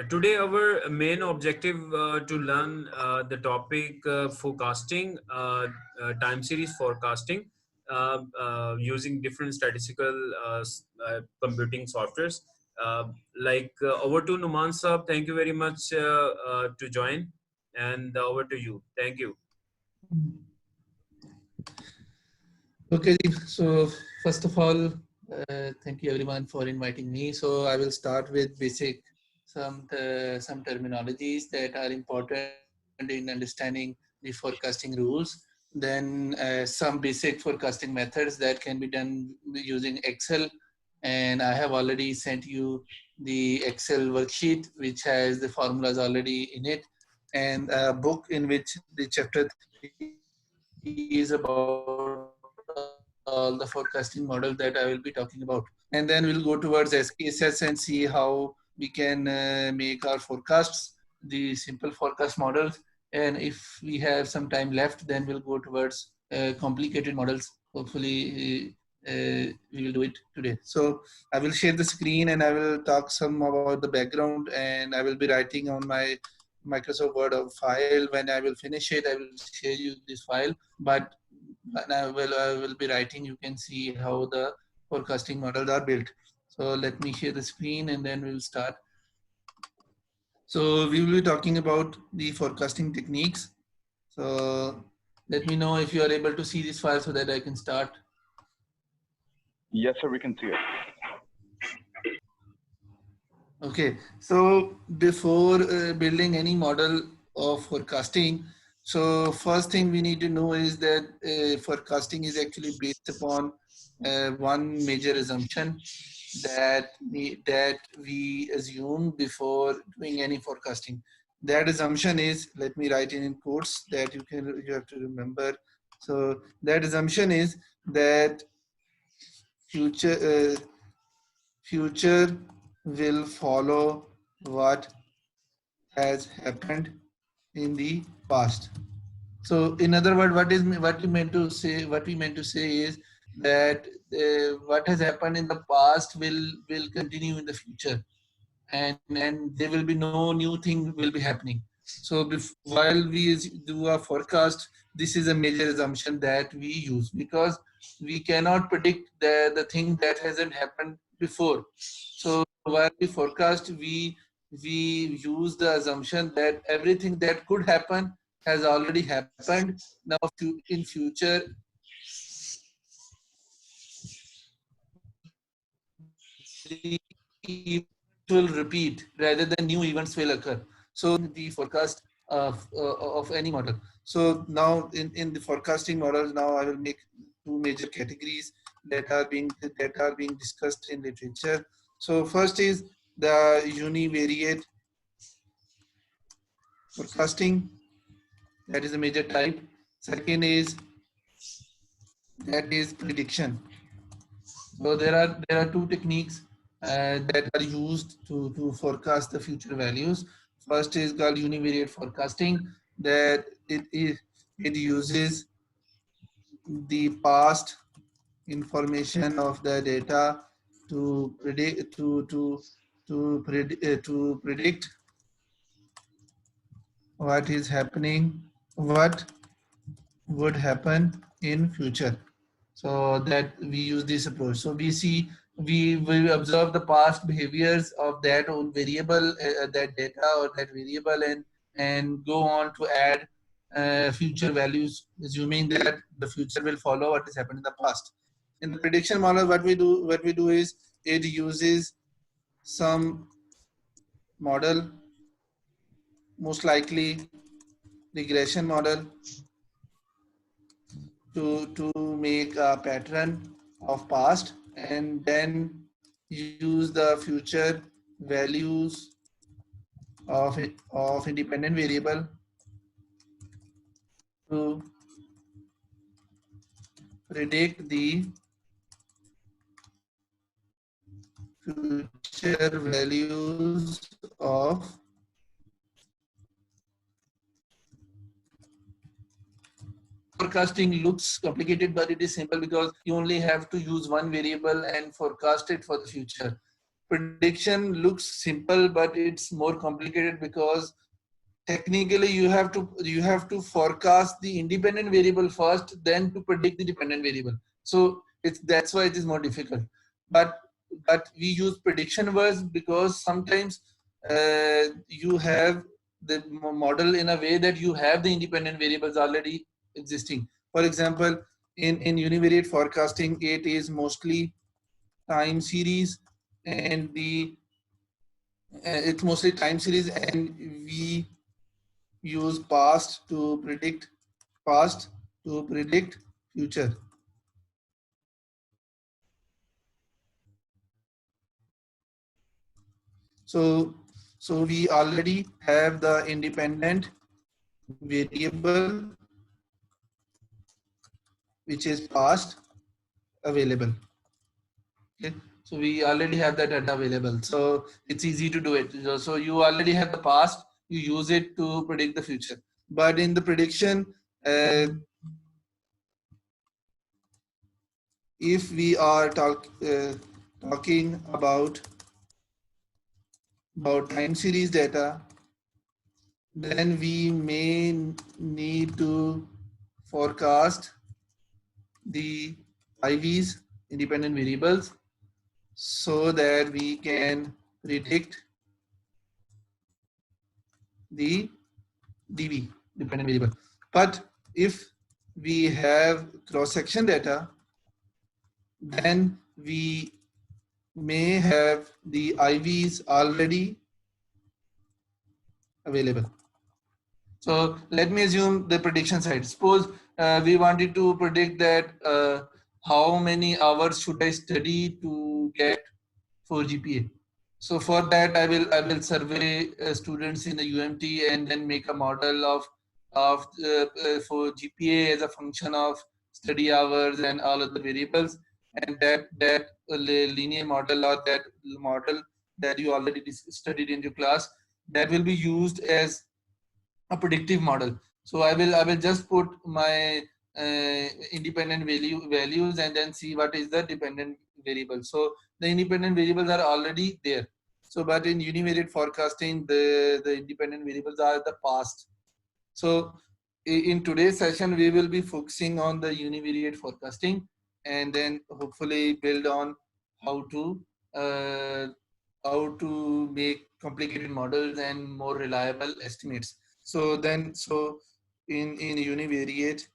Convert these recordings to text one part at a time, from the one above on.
Today our main objective to learn the topic forecasting, time series forecasting using different statistical computing softwares. Over to Numan Saab. Thank you very much to join, and over to you. Thank you. Okay, so first of all, thank you everyone for inviting me. So I will start with basic some terminologies that are important in understanding the forecasting rules. Then some basic forecasting methods that can be done using Excel. And I have already sent you the Excel worksheet, which has the formulas already in it, and a book in which the chapter 3 is about all the forecasting models that I will be talking about. And then we'll go towards SPSS and see how we can make our forecasts, the simple forecast models. And if we have some time left, then we'll go towards complicated models. Hopefully, we will do it today. So I will share the screen and I will talk some about the background, and I will be writing on my Microsoft Word file. When I will finish it, I will share you this file. But I will be writing. You can see how the forecasting models are built. So let me share the screen and then we'll start. So we will be talking about the forecasting techniques. So let me know if you are able to see this file so that I can start. Yes, sir, we can see it. Okay, so before building any model of forecasting, so first thing we need to know is that forecasting is actually based upon one major assumption that we assume before doing any forecasting. That assumption is, let me write it in quotes that you have to remember. So that assumption is that future future will follow what has happened in the past. So in other words, what we meant to say is that what has happened in the past will continue in the future, and there will be no new thing will be happening. So while we do a forecast, this is a major assumption that we use, because we cannot predict the thing that hasn't happened before. So while we forecast, we use the assumption that everything that could happen has already happened. Now in future, the events will repeat rather than new events will occur. So the forecast of any model. So now in the forecasting models, now I will make two major categories that are being discussed in literature. So first is the univariate forecasting. That is a major type. Second is prediction. So there are two techniques that are used to forecast the future values. First is called univariate forecasting, that it uses the past information of the data to predict what is happening, what would happen in future. So that we use this approach. So we observe the past behaviors of that own variable, that data or that variable, and go on to add future values, assuming that the future will follow what has happened in the past. In the prediction model, what we do is it uses some model, most likely regression model, to make a pattern of past, and then use the future values of independent variable to predict the future values of forecasting. Looks complicated, but it is simple because you only have to use one variable and forecast it for the future. prediction looks simple, but it's more complicated because technically you have to forecast the independent variable first, then to predict the dependent variable. So that's why it is more difficult. But we use prediction words because sometimes you have the model in a way that you have the independent variables already existing. For example, in univariate forecasting, it is mostly time series, and it's mostly time series, and we use past to predict future. So we already have the independent variable which is past available. Okay, so we already have that data available, so it's easy to do it. So you already have the past, you use it to predict the future. But in the prediction, if we are talking about time series data, then we may need to forecast the IVs, independent variables, so that we can predict the DV, dependent variable. But if we have cross-section data, then we may have the IVs already available. So let me assume the prediction side. Suppose we wanted to predict that how many hours should I study to get 4 GPA. So for that, I will survey students in the UMT and then make a model of for GPA as a function of study hours and all other variables, and that linear model, or that model that you already studied in your class, that will be used as a predictive model. So I will just put my independent values and then see what is the dependent variable. So the independent variables are already there. So but in univariate forecasting, the independent variables are the past. So in today's session, we will be focusing on the univariate forecasting, and then hopefully build on how to make complicated models and more reliable estimates. So in univariate,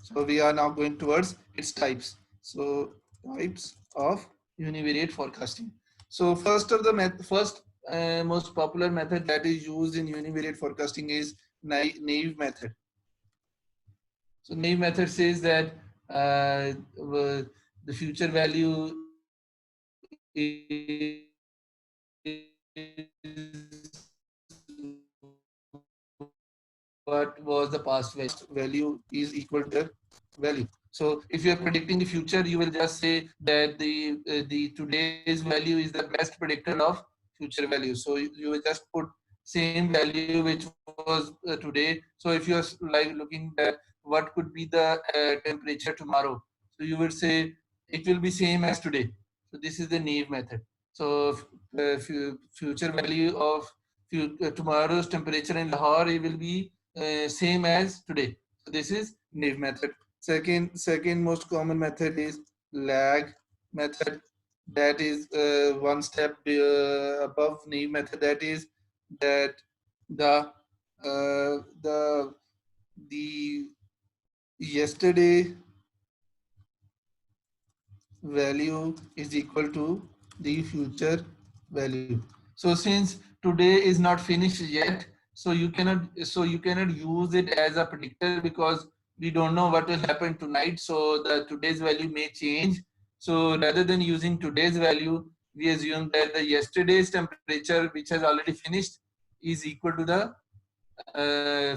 so we are now going towards its types. So types of univariate forecasting. So first of the first most popular method that is used in univariate forecasting is naive method. So naive method says that the future value is what was the past value is equal to the value. So if you are predicting the future, you will just say that the today's value is the best predictor of future value. So you will just put same value which was today. So if you are like looking at what could be the temperature tomorrow, so you would say it will be same as today. So this is the naive method. So future value of tomorrow's temperature in Lahore, it will be same as today. So this is naive method. Second most common method is lag method. That is one step above naive method. That is that the yesterday value is equal to the future value. So since today is not finished yet, so you cannot use it as a predictor, because we don't know what will happen tonight. So the today's value may change. So rather than using today's value, we assume that the yesterday's temperature, which has already finished, is equal to the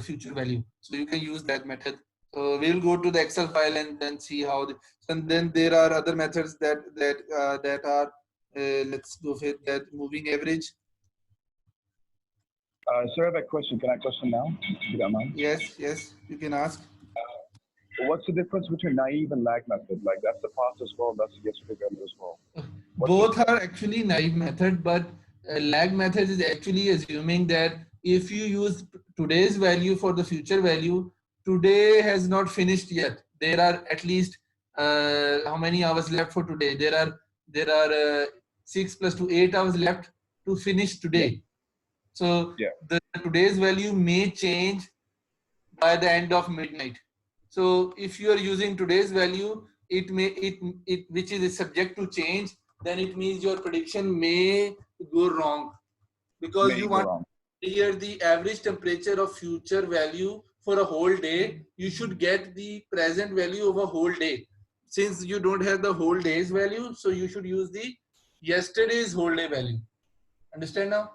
future value. So you can use that method. So we'll go to the Excel file and then see how. And then there are other methods that are let's go with that moving average. Sir, I have a question. Can I question now? If you don't mind. Yes, you can ask. What's the difference between naive and lag method? Like that's the past as well, that's the yesterday value as well. What's Both the, are actually naive method, but lag method is actually assuming that if you use today's value for the future value, today has not finished yet. There are at least how many hours left for today? There are 6 plus 2 8 hours left to finish yeah, today. So yeah, the today's value may change by the end of midnight. So if you are using today's value, it which is subject to change, then it means your prediction may go wrong because may you go want wrong. to hear the average temperature of future value for a whole day. You should get the present value of a whole day. Since you don't have the whole day's value, so you should use the yesterday's whole day value. Understand now?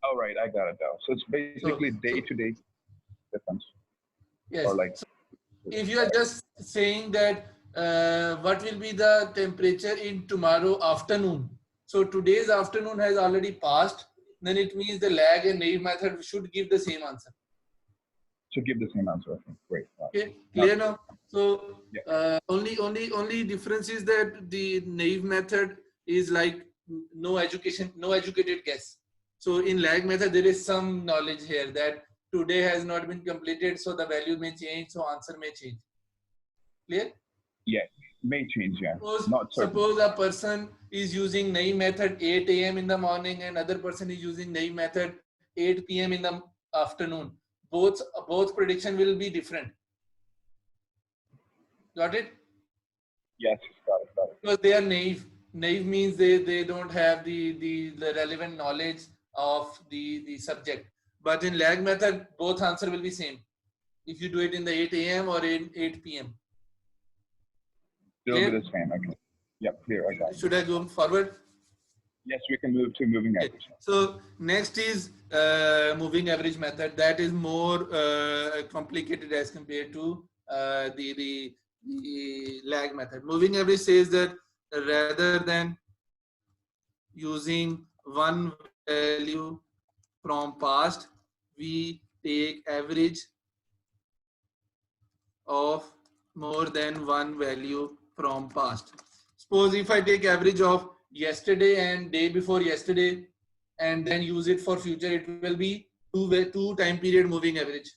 All right, I got it now. So it's So, basically day so to day difference, yes. or like, So if you are just saying that what will be the temperature in tomorrow afternoon, so today's afternoon has already passed, then it means the lag and naive method should give the same answer. to give the same answer. Okay, great. Okay, Now, clear now? So yeah, only difference is that the naive method is like no education, no educated guess. So in lag method, there is some knowledge here that today has not been completed, so the value may change, so answer may change. Clear? yeah, may change. Yeah, Suppose, not certain. suppose a person is using naive method 8 a.m. in the morning and other person is using naive method 8 p.m. in the afternoon. Both prediction will be different. Got it? Yes, got it, got it. Because they are naive. Naive means they don't have the relevant knowledge of the subject. But in lag method, both answer will be same. If you do it in the 8 a.m. or in 8 p.m. It'll be Clear? the same. Okay. Yeah, clear. I got it. Should I go forward? Yes, we can move to moving Okay. average. So next is moving average method. That is more complicated as compared to the lag method. Moving average says that rather than using one value from past, we take average of more than one value from past. Suppose if I take average of yesterday and day before yesterday and then use it for future, it will be two time period moving average.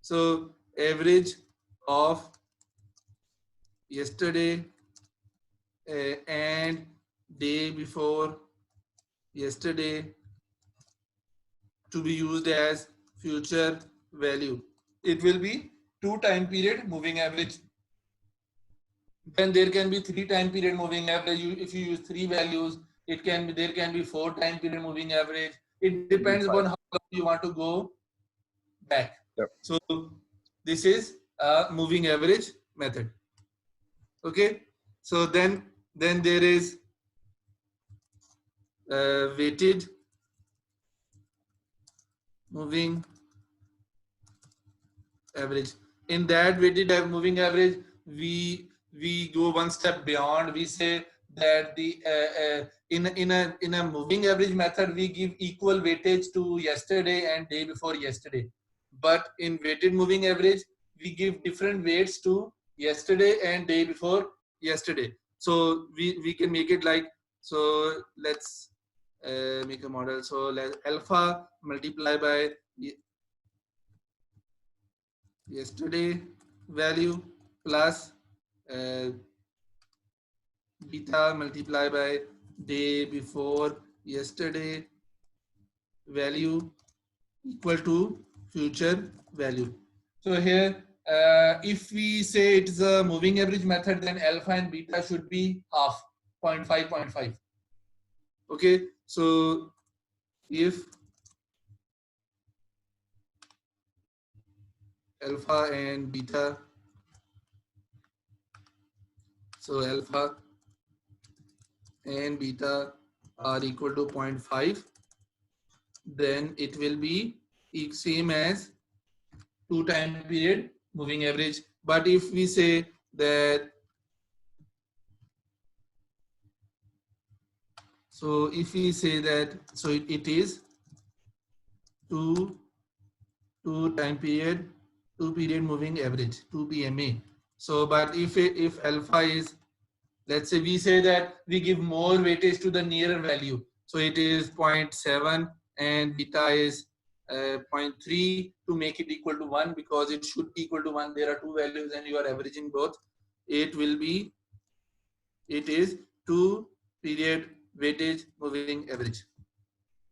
So average of yesterday and day before yesterday to be used as future value. It will be two time period moving average. Then there can be three time period moving average. If you use three values, there can be four time period moving average. It depends upon how long you want to go back. Yep. So this is a moving average method. Okay. So then there is weighted moving average. In that weighted moving average, we go one step beyond. We say that the in a moving average method, we give equal weightage to yesterday and day before yesterday. But in weighted moving average, we give different weights to yesterday and day before yesterday. So we can make it like, so let's make a model. So let alpha multiply by yesterday value plus beta multiply by day before yesterday value equal to future value. So here if we say it is a moving average method, then alpha and beta should be half, 0.5, 0.5. Okay, so if alpha and beta, so alpha and beta are equal to 0.5, then it will be same as two time period moving average. But if we say that, so if we say that, so it is two time period 2 period moving average, 2 PMA. So, but if alpha is, let's say we say that we give more weightage to the nearer value. So it is 0.7 and beta is 0.3 to make it equal to 1, because it should be equal to 1. There are two values and you are averaging both. It is 2 period weightage moving average.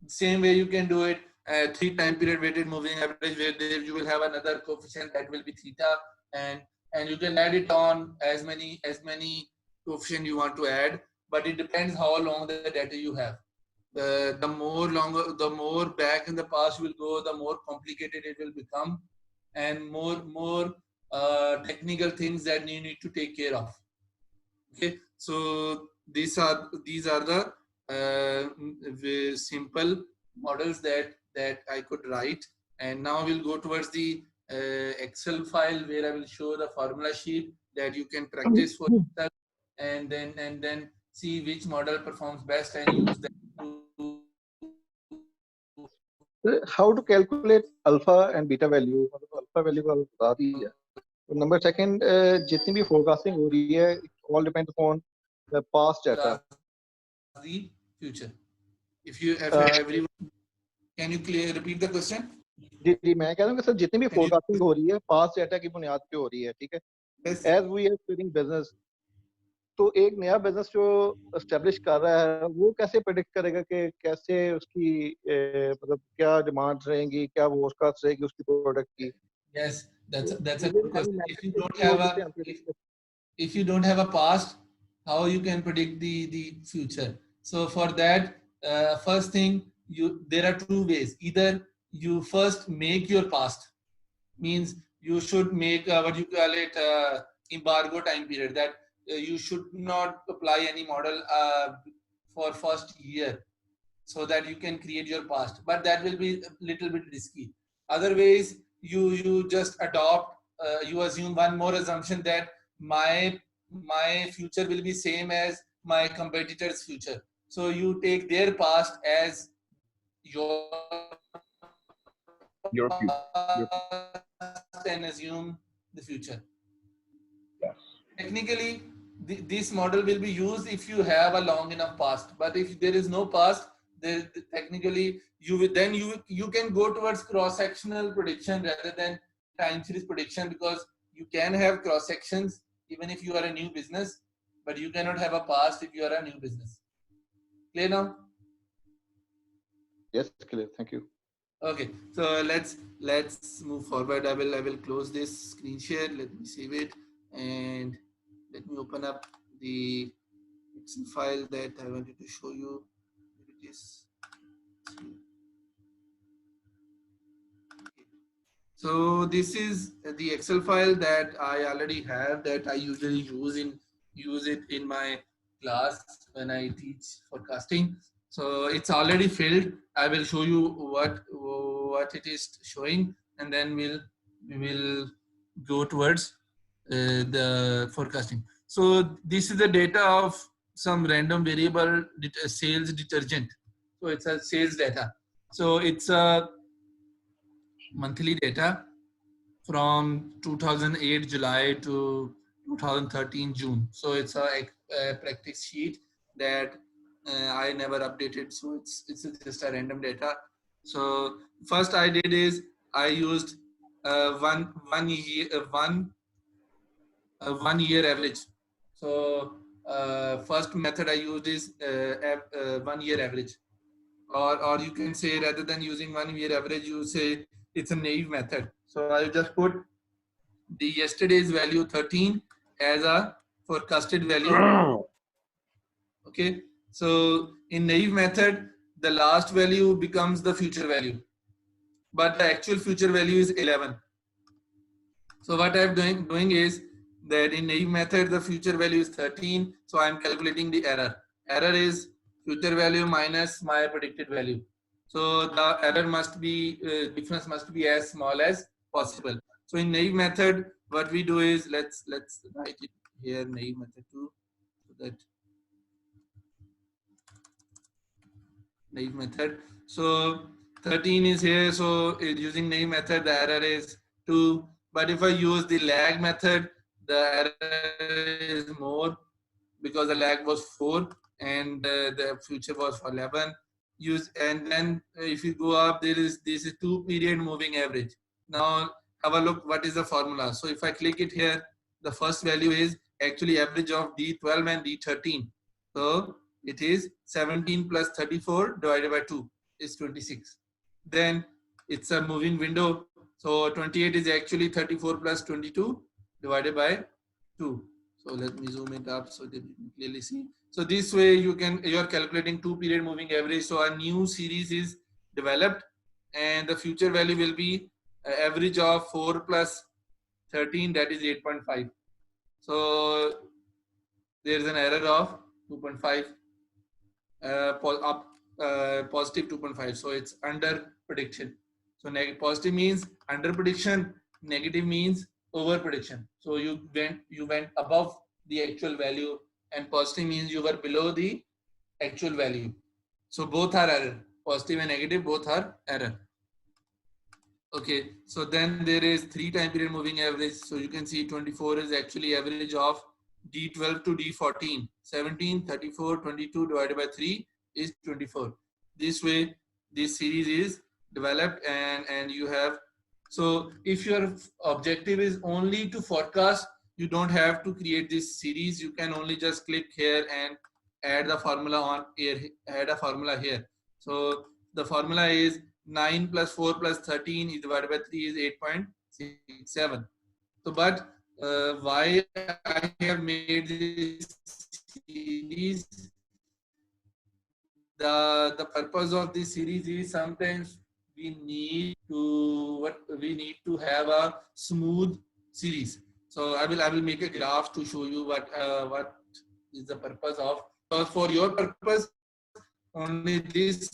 Same way you can do it 3 time period weighted moving average, where there you will have another coefficient that will be theta, and you can add it on as many coefficient you want to add, but it depends how long the data you have. The more back in the past you will go, the more complicated it will become, and more technical things that you need to take care of. Okay, so these are the simple models that I could write, and now we'll go towards the Excel file where I will show the formula sheet that you can practice for yourself, and then see which model performs best and use that to. How to calculate alpha and beta value? Alpha value का बता दिया. Number second, जितनी भी forecasting हो रही है, it all depends upon the past data. The future. If everyone, can you repeat the question? जी मैं कह रहा हूँ कि सर जितनी भी forecasting हो रही है, past data की बुनियाद पे हो रही है, ठीक है? As we are doing business, तो एक नया बिजनेस जो एस्टेब्लिश कर रहा है वो कैसे प्रेडिक्ट करेगा कि कैसे उसकी मतलब क्या डिमांड रहेंगी, क्या वो उसका रहेगी उसकी प्रोडक्ट की. Yes, that's a good question. If you don't have a past, how you can predict the future? So for that, first thing, there are two ways. Either you first make your past, means you should make what you call it embargo time period, that you should not apply any model for first year, so that you can create your past, but that will be a little bit risky. Otherwise, you just adopt, you assume one more assumption that my future will be same as my competitor's future, so you take their past as your past and assume the future. Yes. Technically, this model will be used if you have a long enough past, but if there is no past, then technically you can go towards cross-sectional prediction rather than time series prediction, because you can have cross sections even if you are a new business, but you cannot have a past if you are a new business. Clear now? Yes, clear. Thank you. Okay, so let's move forward. I will close this screen share. Let me save it and let me open up the Excel file that I wanted to show you. It is. So this is the Excel file that I already have, that I usually use it in my class when I teach forecasting. So it's already filled. I will show you what it is showing, and then we will go towards the forecasting. So this is the data of some random variable sales detergent. So it's a sales data. So it's a monthly data from 2008 July to 2013 June. So it's a practice sheet that I never updated. So it's just a random data. So first I did is I used one year average. So first method I used is 1 year average, or you can say, rather than using 1 year average, you say it's a naive method. So I just put the yesterday's value 13 as a forecasted value. Okay, so in naive method, the last value becomes the future value, but the actual future value is 11. So what I'm doing is that in naive method, the future value is 13. So I'm calculating the error. Error is future value minus my predicted value. So the error must be, difference must be as small as possible. So in naive method, what we do is, let's write it here, naive method 2, so that naive method. So 13 is here. So using naive method, the error is 2. But if I use the lag method, the error is more because the lag was 4 and the future was for 11. And then if you go up, this is 2-period moving average. Now have a look what is the formula. So if I click it here, the first value is actually average of D12 and D13. So it is 17 plus 34 divided by 2 is 26. Then it's a moving window. So 28 is actually 34 plus 22 divided by 2. So let me zoom it up so that you can clearly see. So this way you are calculating 2-period moving average. So a new series is developed and the future value will be average of 4 plus 13, that is 8.5. So there is an error of 2.5 positive 2.5. So it's under prediction. So positive means under prediction, negative means over prediction. So you went above the actual value, and positive means you were below the actual value. So both are error. Positive and negative both are error. Okay, so then there is 3 time period moving average. So you can see 24 is actually average of D12 to D14. 17, 34, 22 divided by 3 is 24. This way, this series is developed and you have. So if your objective is only to forecast, you don't have to create this series. You can only just click here and add the formula on here, add a formula here. So the formula is 9 plus 4 plus 13 is divided by 3 is 8.67. So, but why I have made this series? The purpose of this series is sometimes we need to have a smooth series. So I will make a graph to show you what is the purpose of. So for your purpose, only these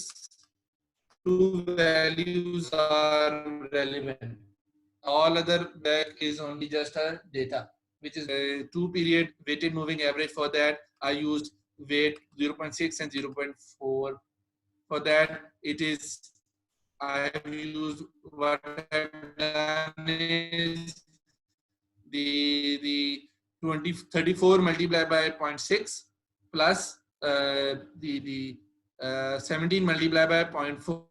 2 values are relevant. All other back is only just a data, which is a 2-period weighted moving average. For that, I used weight 0.6 and 0.4. For that, I have used what I have done is the 34 multiplied by 0.6 plus the 17 multiplied by 0.4.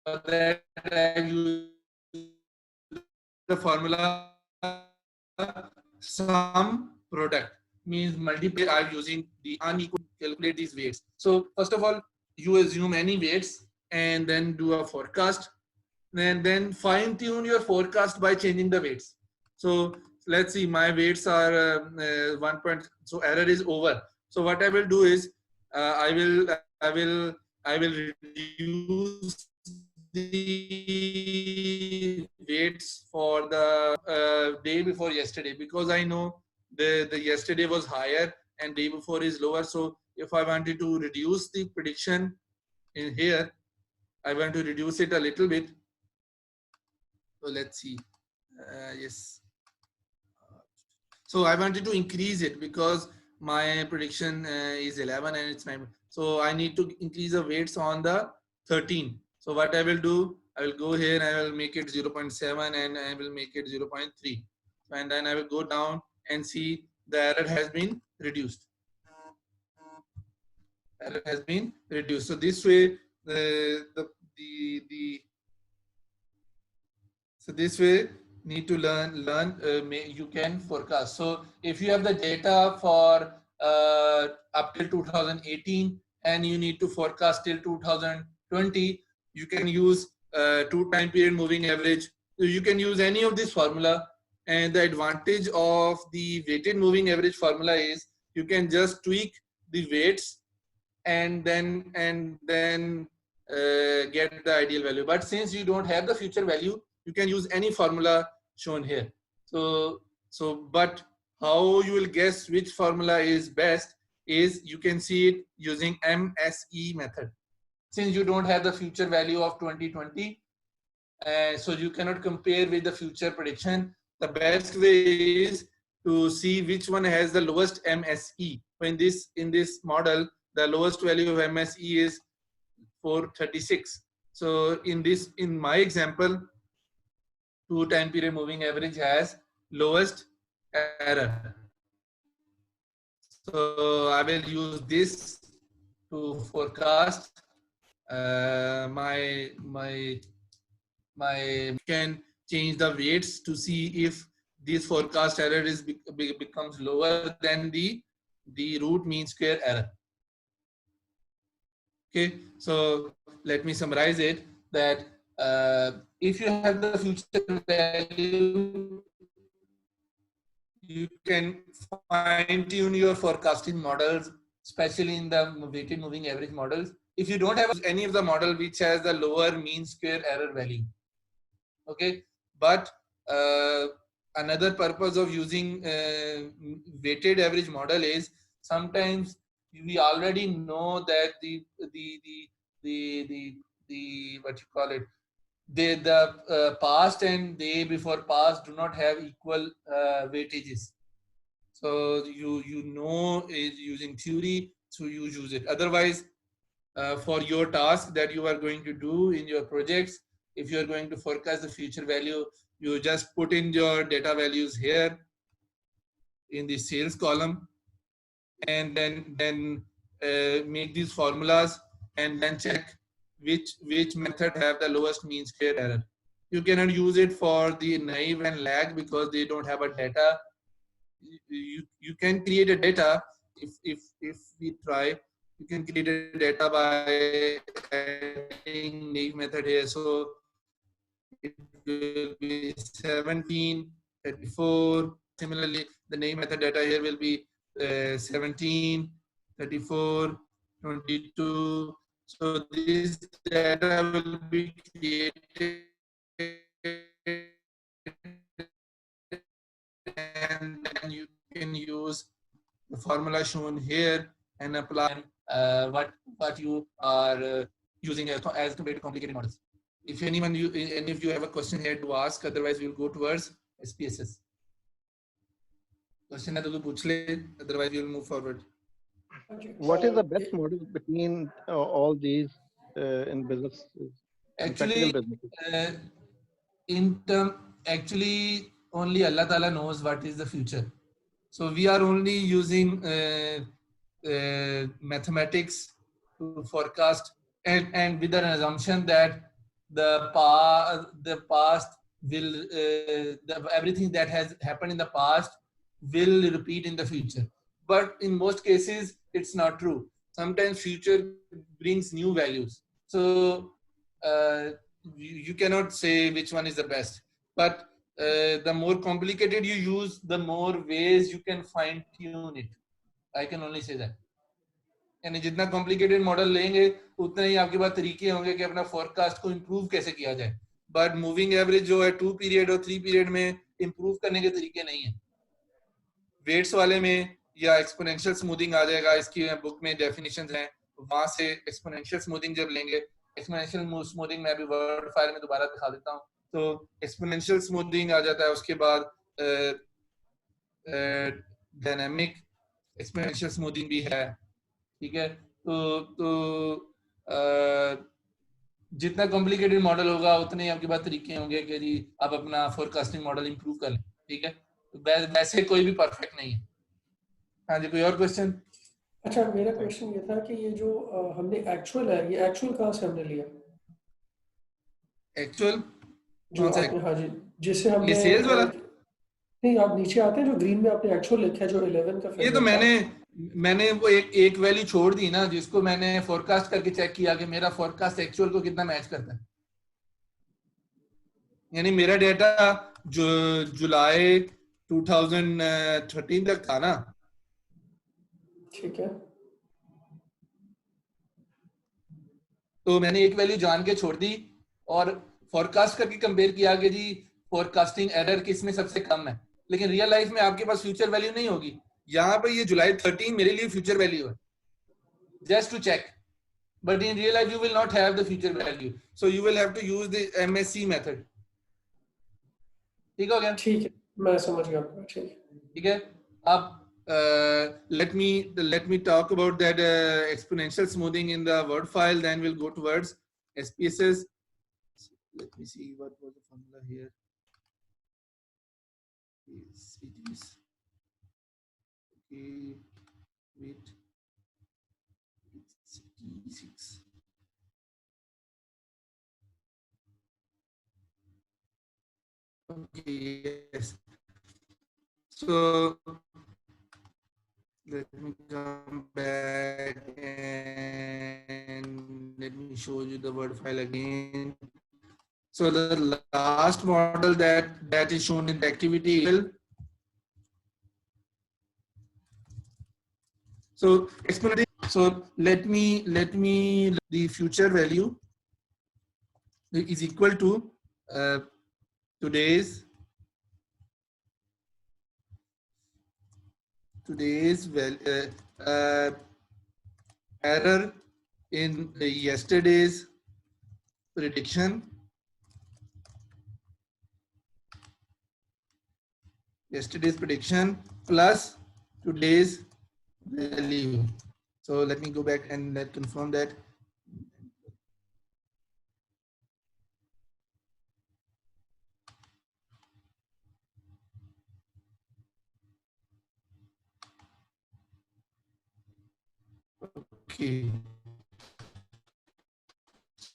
For that, I use the formula sum product, means multiply. I'm using the unequal to calculate these weights. So first of all, you assume any weights and then do a forecast, and then fine tune your forecast by changing the weights. So let's see, my weights are 1 point. So error is over. So what I will do is I will reduce the weights for the day before yesterday, because I know the yesterday was higher and day before is lower. So if I wanted to reduce the prediction in here, I want to reduce it a little bit. So let's see. Yes. So I wanted to increase it because my prediction is 11 and it's 9. So I need to increase the weights on the 13. So what I will do, I will go here and I will make it 0.7 and I will make it 0.3. And then I will go down and see the error has been reduced. Error has been reduced. So this way, so this way need to learn you can forecast. So if you have the data for up till 2018 and you need to forecast till 2020, you can use 2 time period moving average. So you can use any of this formula, and the advantage of the weighted moving average formula is you can just tweak the weights and then get the ideal value. But since you don't have the future value, you can use any formula shown here. But how you will guess which formula is best is you can see it using MSE method. Since you don't have the future value of 2020, so you cannot compare with the future prediction. The best way is to see which one has the lowest MSE. So in this model, the lowest value of MSE is 436. So in my example, 2 time period moving average has lowest error. So I will use this to forecast my can change the weights to see if this forecast error is becomes lower than the root mean square error. Okay, so let me summarize it that if you have the future value, you can fine tune your forecasting models, especially in the weighted moving average models. If you don't have any of the model which has the lower mean square error value, okay, but another purpose of using weighted average model is sometimes we already know that the what you call it, the past and day before past do not have equal weightages. So you know is using theory, so you use it. Otherwise, for your task that you are going to do in your projects, if you are going to forecast the future value, you just put in your data values here in the sales column, and then make these formulas and then check which method have the lowest mean square error. You cannot use it for the naive and lag because they don't have a data. You can create a data if we try. You can create a data by adding naive method here. So it will be 17, 34. Similarly, the naive method data here will be 17, 34, 22. So this data will be created and then you can use the formula shown here and apply what you are using as compared to complicated models. If any of you have a question here to ask, otherwise we will go towards SPSS. Question है तो पूछ ले, otherwise we will move forward. What is the best model between all these in business? Actually, actually only Allah Ta'ala knows what is the future. So we are only using mathematics to forecast and with an assumption that the past will everything that has happened in the past will repeat in the future. But in most cases, it's not true. Sometimes future brings new values. So you cannot say which one is the best. But the more complicated you use, the more ways you can fine tune it. I can only say that. यानी जितना complicated model लेंगे उतना ही आपके पास तरीके होंगे कि अपना forecast को इम्प्रूव कैसे किया जाए. बट मूविंग एवरेज जो है 2 पीरियड और 3 पीरियड में इम्प्रूव करने के तरीके नहीं है. वेट्स वाले में या एक्सपोनेंशियल स्मूथिंग आ जाएगा, इसकी बुक में डेफिनेशंस हैं, वहां से एक्सपोनेंशियल स्मूथिंग जब लेंगे, एक्सपोनेंशियल स्मूथिंग मैं अभी वर्ड फाइल में दोबारा दिखा देता हूँ. तो एक्सपोनेंशियल स्मूथिंग आ जाता है, उसके बाद डायनामिक एक्सपोनेंशियल स्मूथिंग भी है. ठीक है, तो जितना कॉम्प्लिकेटेड मॉडल होगा उतने ही आपके पास तरीके होंगे कि जी आप अपना फोरकास्टिंग मॉडल इंप्रूव कर लें. ठीक है, वैसे कोई भी परफेक्ट नहीं है. हाँ जी, कोई और क्वेश्चन? अच्छा, मेरा क्वेश्चन ये था कि ये जो हमने एक्चुअल है, ये एक्चुअल कहाँ से हमने लिया? एक्चुअल जो आपने, हाँ जी, जिससे हमने सेल्स वाला नहीं, आप नीचे आते हैं जो ग्रीन में आपने एक्चुअल लिखा है जो 11 का. ये तो मैंने वो एक वैल्यू छोड़ दी ना, जिसको मैंने फोरकास्ट करके चेक किया कि मेरा फोरकास्ट एक्चुअल को कितना मैच करता है. यानी मेरा डेटा जो जुलाई 2013 तक था ना. ठीक है, तो मैंने एक वैल्यू जान के छोड़ दी और फोरकास्ट करके कंपेयर किया कि जी फोरकास्टिंग एरर किस में सबसे कम है. लेकिन रियल लाइफ में आपके पास फ्यूचर वैल्यू नहीं होगी. यहाँ पे ये जुलाई 13 मेरे लिए फ्यूचर वैल्यू है, just to check. But in real life you will not have the future value, so you will have to use the MSE method. ठीक हो गया? ठीक है, मैं समझ गया. ठीक है. ठीक है. अब let me talk about that exponential smoothing in the word file. Then we'll go towards SPSS. Let me see what was the formula here. Yes, it is. Okay, wait. It's T6. Okay, yes. So let me come back and let me show you the word file again. So the last model that is shown in the activity will. So exponential. So let me the future value is equal to today's error in yesterday's prediction plus today's value. So let me go back and let confirm that. Okay.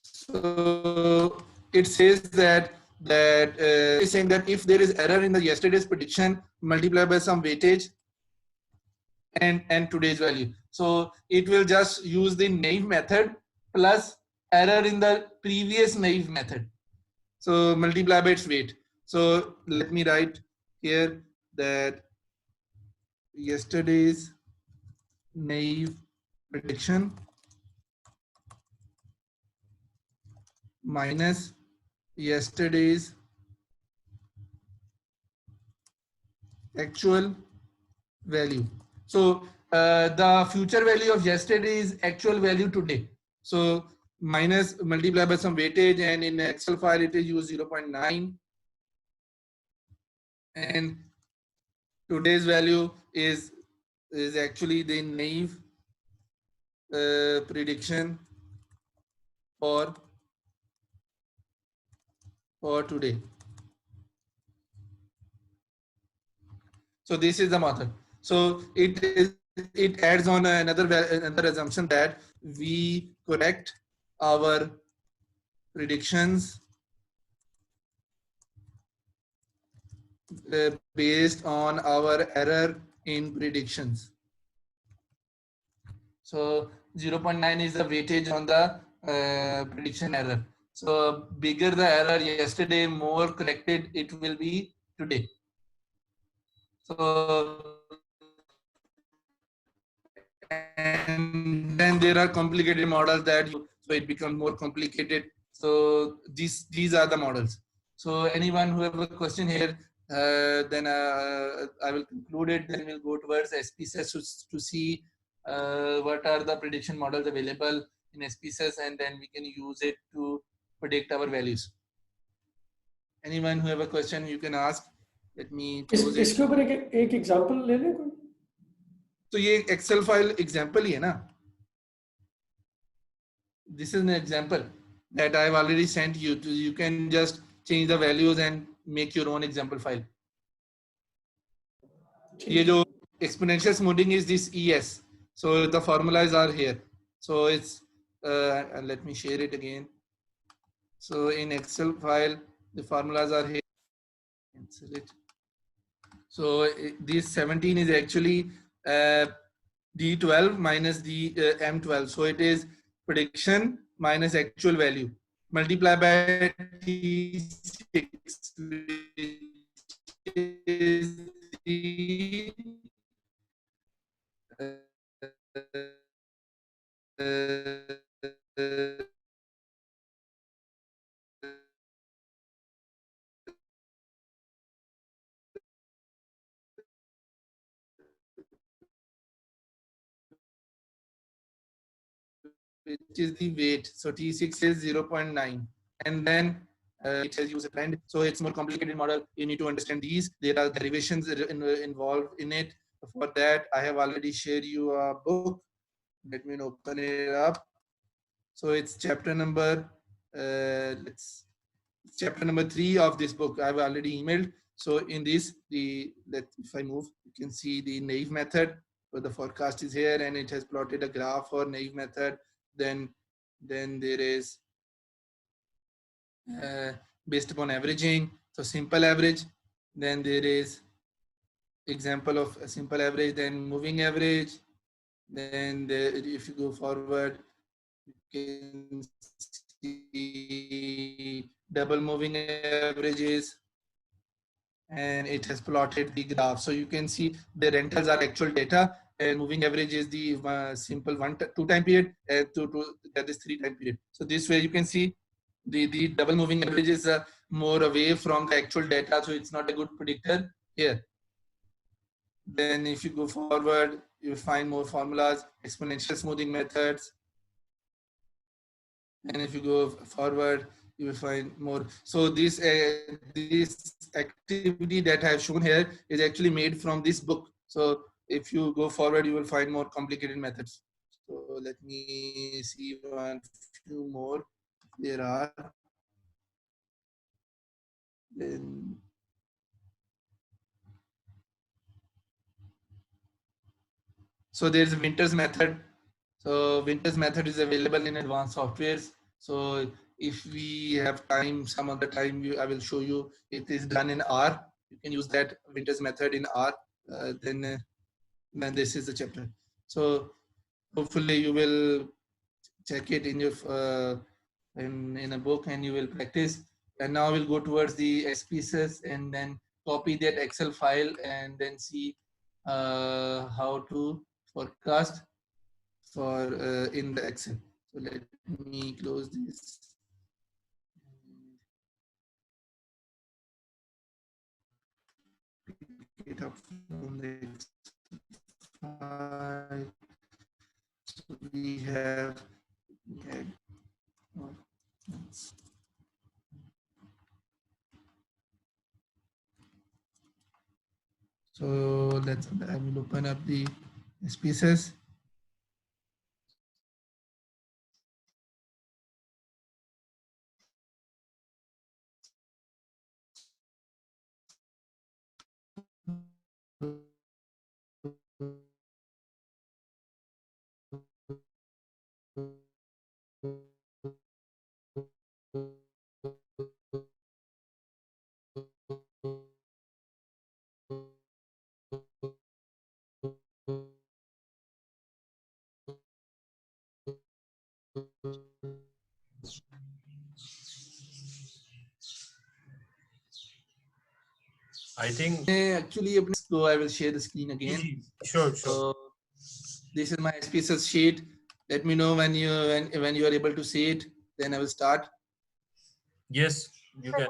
So it says that is saying that if there is error in the yesterday's prediction, multiply by some weightage and today's value. So it will just use the naive method plus error in the previous naive method. So multiply by its weight. So let me write here that yesterday's naive prediction minus yesterday's actual value. So the future value of yesterday is actual value today. So minus multiply by some weightage, and in Excel file it is used 0.9, and today's value is actually the naive prediction for today. So this is the method. So it adds on another assumption that we correct our predictions based on our error in predictions. So 0.9 is the weightage on the prediction error. So bigger the error yesterday, more corrected it will be today. So and then there are complicated models so it becomes more complicated. So these are the models. So anyone who have a question here, then I will conclude it. Then we'll go towards SPSS to see what are the prediction models available in SPSS, and then we can use it to predict our values. Anyone who have a question, you can ask. Let me close it. इसके ऊपर एक example ले लें कोई? तो ये Excel file example ही है ना. This is an example that I've already sent you. You can just change the values and make your own example file. ये जो exponential smoothing is this ES. So the formulas are here. So it's let me share it again. So in Excel file, the formulas are here. Cancel it. So this 17 is actually D12 minus the M12. So it is prediction minus actual value. Multiply by T6, which is the which is the weight. So T6 is 0.9, and then it has used a trend. So it's more complicated model. You need to understand these. There are derivations involved in it. For that, I have already shared you a book. Let me open it up. So it's chapter number, chapter number 3 of this book. I've already emailed. So in this, if I move, you can see the naive method. So the forecast is here, and it has plotted a graph for naive method. Then there is based upon averaging. So simple average. Then there is example of a simple average. Then moving average. Then if you go forward, you can see double moving averages, and it has plotted the graph. So you can see the rentals are actual data, and moving average is the simple 2 time period, and that is 3 time period. So this way you can see the double moving average is more away from the actual data, so it's not a good predictor here. Then if you go forward, you will find more formulas, exponential smoothing methods. And if you go forward, you will find more. So this activity that I have shown here is actually made from this book. So if you go forward, you will find more complicated methods. So let me see one few more. There are. Then so there's a Winters method. So Winters method is available in advanced softwares. So if we have time, some other time, I will show you. It is done in R. You can use that Winters method in R. Then this is the chapter. So hopefully you will check it in your in a book, and you will practice. And now we'll go towards the SPSS and then copy that Excel file and then see how to forecast for in the Excel. So let me close this. Pick it up from the Excel file. So we have so I will open up the SPSS. I think Actually, so I will share the screen again. Sure. So this is my SPSS sheet. Let me know when you are able to see it. Then I will start. Yes, you can.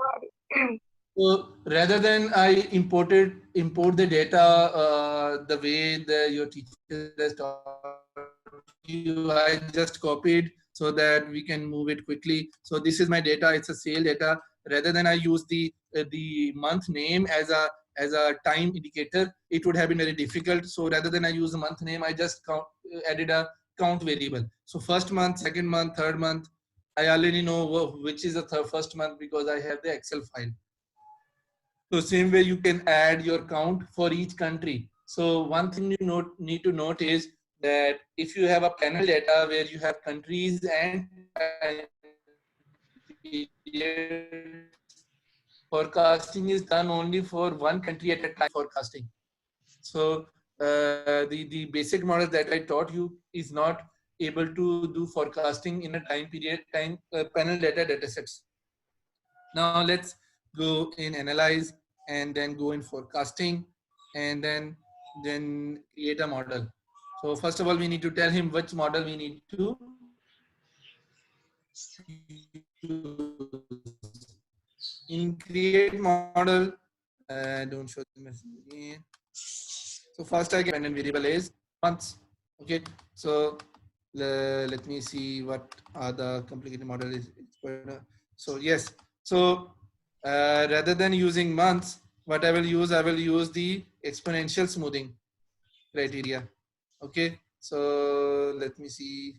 So rather than I import the data the way your teacher has taught you, I just copied so that we can move it quickly. So this is my data. It's a sale data. Rather than I use the month name as a time indicator, it would have been very difficult. So rather than I use the month name, I just added a count variable. So first month, second month, third month. I already know which is the first month because I have the Excel file. So same way you can add your count for each country. So one thing you need to note is that if you have a panel data where you have countries and forecasting is done only for one country at a time forecasting. So the basic model that I taught you is not able to do forecasting in a panel data sets. Now let's go in analyze and then go in forecasting and then create a model. So first of all, we need to tell him which model we need to in create model. Don't show the message again. So first I get dependent variable is months. Okay, so let me see what are the complicated model is. So yes, So rather than using months, what I will use the exponential smoothing criteria. Okay, so let me see.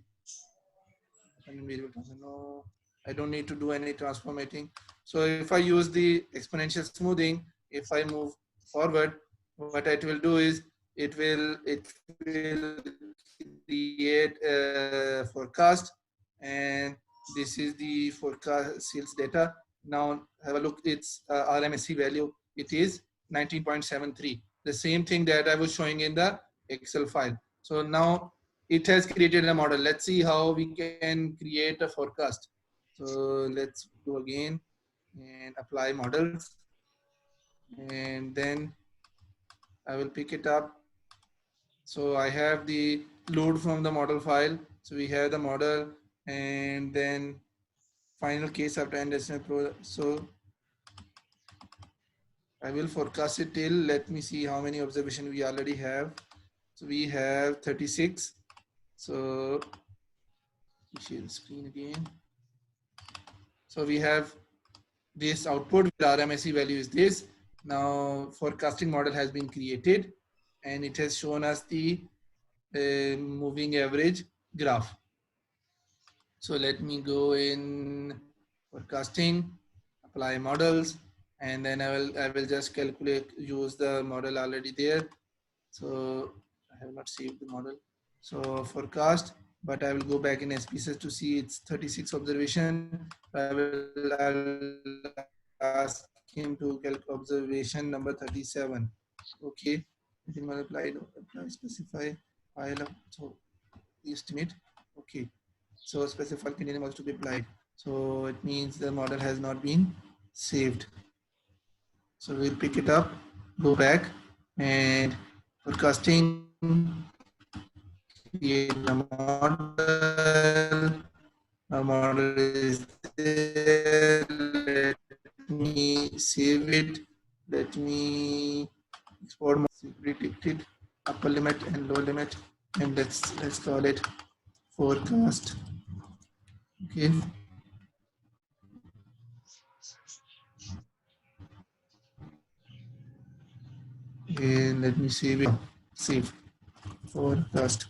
No, I don't need to do any transformating. So if I use the exponential smoothing, if I move forward, what it will do is it will create a forecast, and this is the forecast sales data. Now have a look, its RMSE value, it is 19.73, the same thing that I was showing in the Excel file. So now it has created a model. Let's see how we can create a forecast. So let's go again and apply models, and then I will pick it up. So I have the load from the model file. So we have the model, and then final case after end estimate pro. So I will forecast it till, let me see how many observations we already have. So we have 36. So share the screen again. So we have this output with RMSE value is this. Now forecasting model has been created, and it has shown us the moving average graph. So let me go in forecasting, apply models, and then I will just calculate, use the model already there. So I have not saved the model. So forecast, but I will go back in SPSS to see it's 36 observation. I'll ask him to calculate observation number 37. Okay, I think apply specify file. So estimate. Okay, so specify container was to be applied. So it means the model has not been saved. So we'll pick it up, go back, and forecasting, create a model. Our model is there. Let me save it. Let me export predicted upper limit and lower limit, and let's call it forecast. Okay. And let me save it. Save forecast.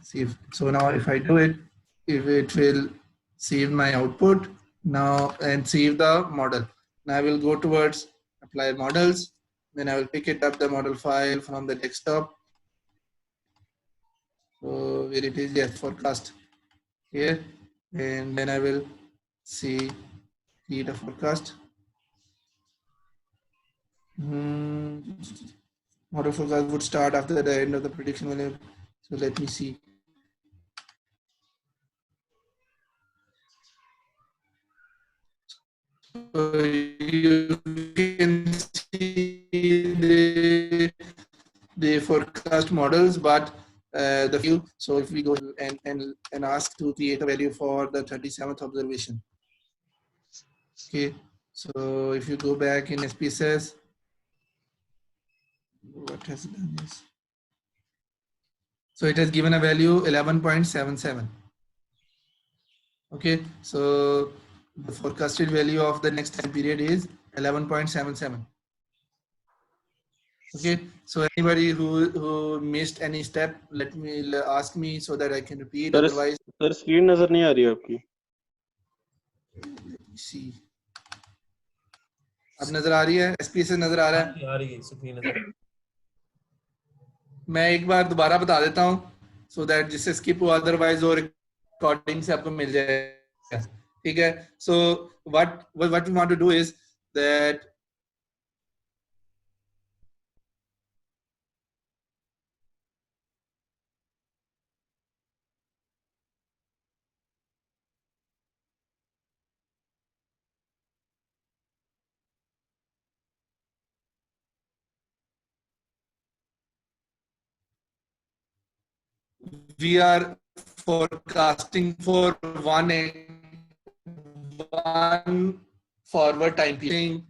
Save. So now if I do it, if it will save my output now and save the model. Now I will go towards apply models. Then I will pick it up the model file from the desktop. So where it is, yes, forecast here, and then I will see create a forecast. Model forecast would start after the end of the prediction value. So let me see. So you can see the forecast models, but the view. So if we go and ask to create a value for the 37th observation. Okay, so if you go back in SPSS, what has it done is, so it has given a value 11.77. Okay, so the forecasted value of the next time period is 11.77. Okay, so anybody who missed any step, let me ask me so that I can repeat. Otherwise, sir screen नजर नहीं आ रही है आपकी. see, अब नजर आ रही है, SPSS नजर आ रहा है, आ रही है स्क्रीन नजर. मैं एक बार दोबारा बता देता हूँ so that जिससे skip हो, otherwise और recording से आपको मिल जाएगा. ठीक है, so what we want to do is that we are forecasting for one forward time period.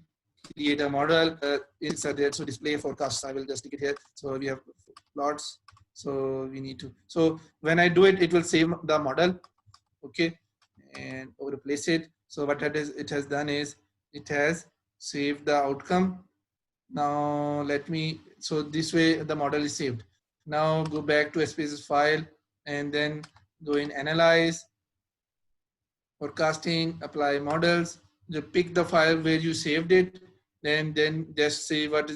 Create a model. Insert there, so display forecasts. I will just stick it here. So we have plots. So we need to. So when I do it, it will save the model. Okay, and replace it. So what it has done is it has saved the outcome. Now let me, so this way the model is saved. Now go back to SPSS file and then go in analyze, forecasting, apply models. You pick the file where you saved it, then just say what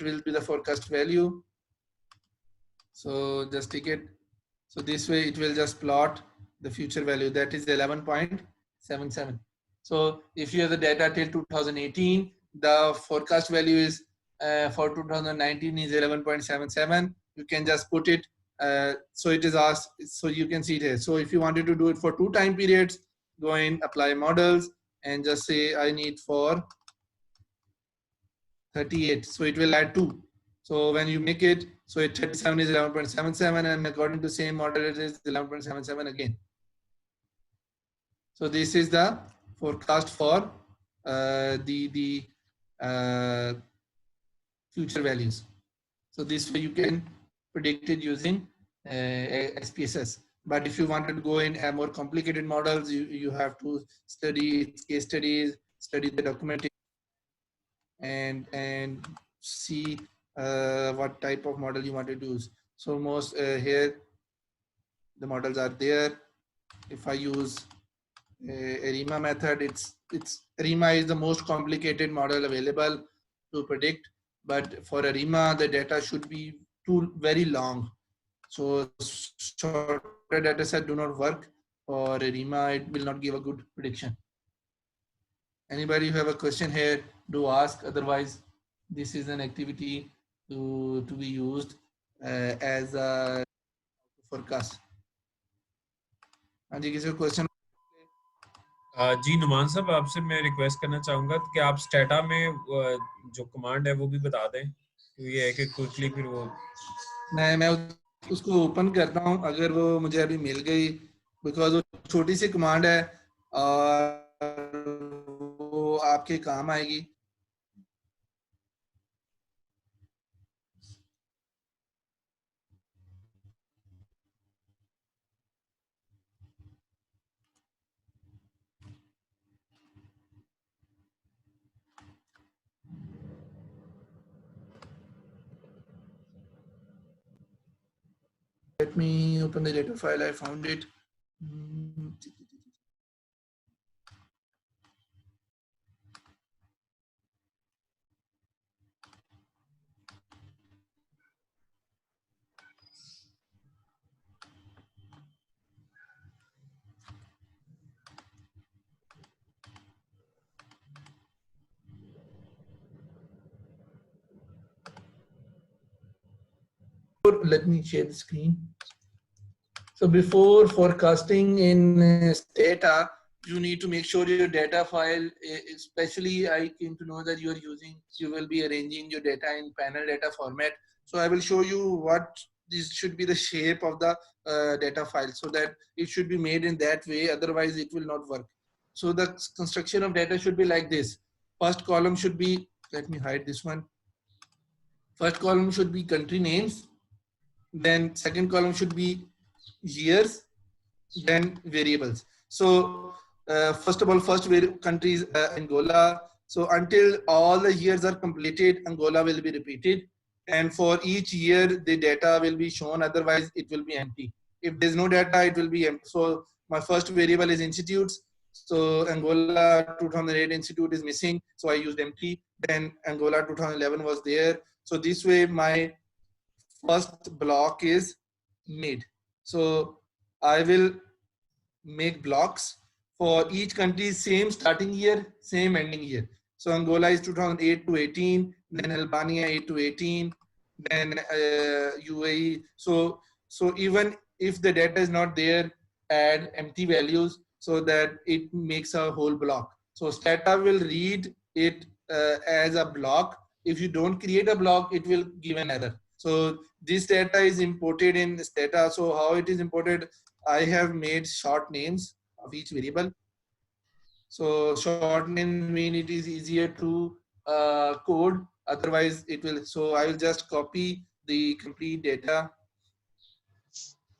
will be the forecast value. So just take it. So this way it will just plot the future value, that is 11.77. So if you have the data till 2018, the forecast value is for 2019 is 11.77. You can just put it. So it is asked. So you can see it here. So if you wanted to do it for 2 time periods, go in apply models and just say I need for 38. So it will add 2. So when you make it, so it 37 is 11.77, and according to same model it is 11.77 again. So this is the forecast for the future values. So this way you can predict it using SPSS. But if you wanted to go in have more complicated models, you have to study case studies, study the documentation, and see what type of model you want to use. So most here the models are there. If I use ARIMA method, it's ARIMA is the most complicated model available to predict, but for ARIMA the data should be very long. So shorter data set do not work. For ARIMA it will not give a good prediction. Anybody who have a question here, do ask. Otherwise, this is an activity to be used as a forecast. हाँ जी, किसी को question? जी नुमान साहब, आपसे मैं request करना चाहूँगा कि आप स्टेटा में जो कमांड है वो भी बता दें, तो ये है कि क्विकली फिर वो मैं उसको ओपन करता हूँ अगर वो मुझे अभी मिल गई, बिकॉज वो छोटी सी कमांड है और वो आपके काम आएगी. Let me open the data file. I found it. Let me share the screen. So before forecasting in Stata, you need to make sure your data file, especially I came to know that you will be arranging your data in panel data format. So I will show you what this should be the shape of the data file, so that it should be made in that way. Otherwise it will not work. So the construction of data should be like this. First column should be, let me hide this one. First column should be country names. Then second column should be years, then variables. So first of all, first country is Angola. So until all the years are completed, Angola will be repeated. And for each year, the data will be shown. Otherwise, it will be empty. If there's no data, it will be empty. So my first variable is institutes. So Angola 2008 institute is missing. So I used empty. Then Angola 2011 was there. So this way, my first block is made. So I will make blocks for each country, same starting year, same ending year. So Angola is 2008 to 18, then Albania 8 to 18, then UAE. So even if the data is not there, add empty values so that it makes a whole block. So Stata will read it as a block. If you don't create a block, it will give an error. So this data is imported in Stata. So how it is imported? I have made short names of each variable. So short names mean it is easier to code. Otherwise, it will. So I will just copy the complete data.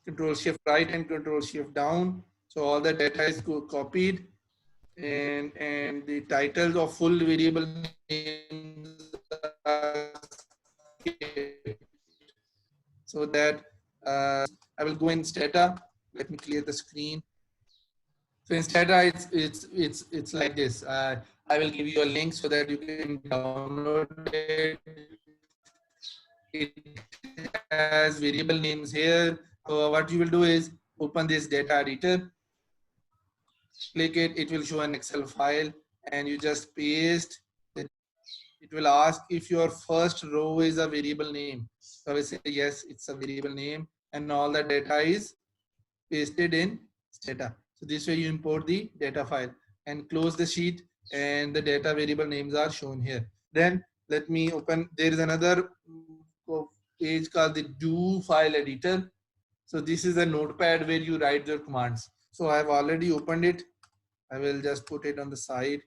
Control Shift right and Control Shift down. So all the data is copied. and the titles of full variable names are skipped. So that I will go in Stata. Let me clear the screen. So in Stata, it's like this. I will give you a link so that you can download it. It has variable names here. So what you will do is open this data editor, click it, it will show an Excel file, and you just paste. It will ask if your first row is a variable name. So I will say yes, it's a variable name, and all the data is pasted in Stata. So this way you import the data file and close the sheet, and the data variable names are shown here. Then let me open, there is another page called the do file editor. So this is a notepad where you write your commands. So I have already opened it. I will just put it on the side.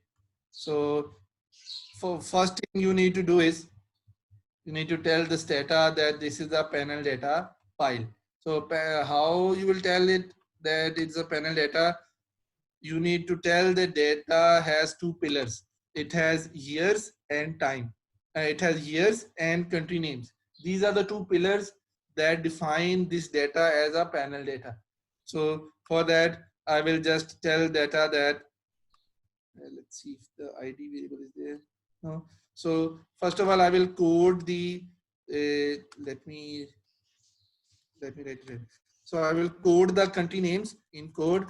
So for first thing you need to do is you need to tell the Stata that this is a panel data file. So how you will tell it that it's a panel data? You need to tell the data has two pillars. It has years and time. It has years and country names. These are the two pillars that define this data as a panel data. So for that, I will just tell data that, let's see if the ID variable is there. No. So first of all, I will code the, let me write it. So I will code the country names in code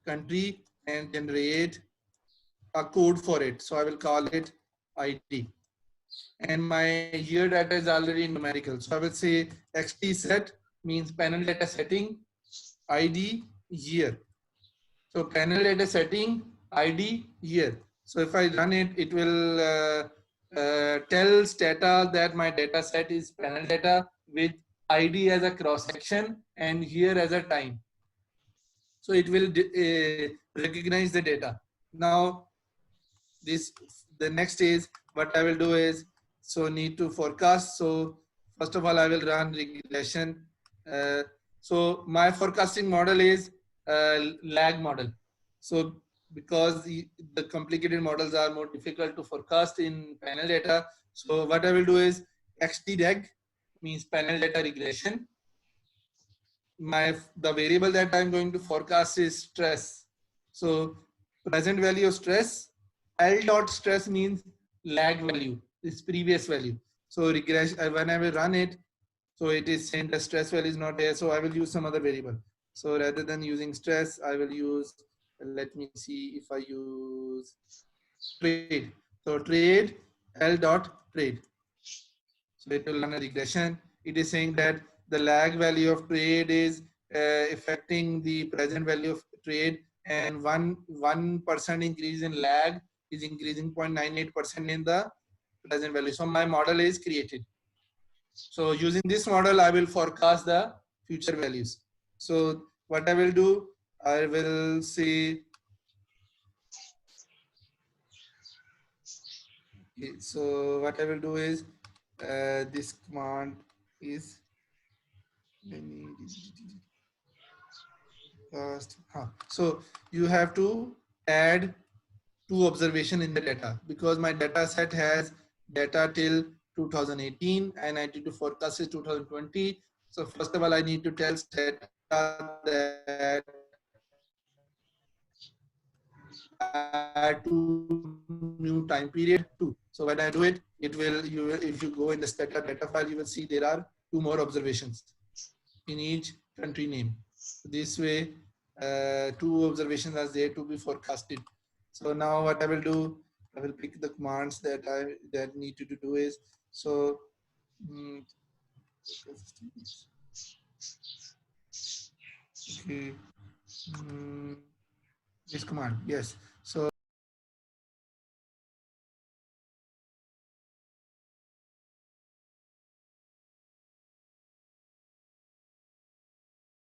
country and generate a code for it. So I will call it ID. And my year data is already numerical. So I will say XT set means panel data setting ID year. So panel data setting ID year. So if I run it, it will tell Stata that my data set is panel data with ID as a cross section and year as a time. So it will recognize the data. Now the next is what I will do is, so need to forecast. So first of all, I will run regression. So my forecasting model is lag model. So because the complicated models are more difficult to forecast in panel data, so what I will do is XTReg means panel data regression. The variable that I'm going to forecast is stress. So present value of stress, L dot stress means lag value, this previous value. So regression, when I will run it, so it is saying the stress value is not there. So I will use some other variable. So rather than using stress, I will use, let me see if I use trade. So trade, L dot trade. So it will run a regression. It is saying that the lag value of trade is affecting the present value of trade, and 1% increase in lag is increasing 0.98% in the present value. So my model is created. So using this model, I will forecast the future values. So what I will do, I will say, okay, so what I will do is this command is, so you have to add two observation in the data, because my data set has data till 2018 and I need to forecast is 2020. So first of all, I need to tell Stata that add to new time period 2. So when I do it, it will, if you go in the Stata data file, you will see there are two more observations in each country name. This way, two observations are there to be forecasted. So now what I will do, I will pick the commands that need to do is, so okay, this command, yes.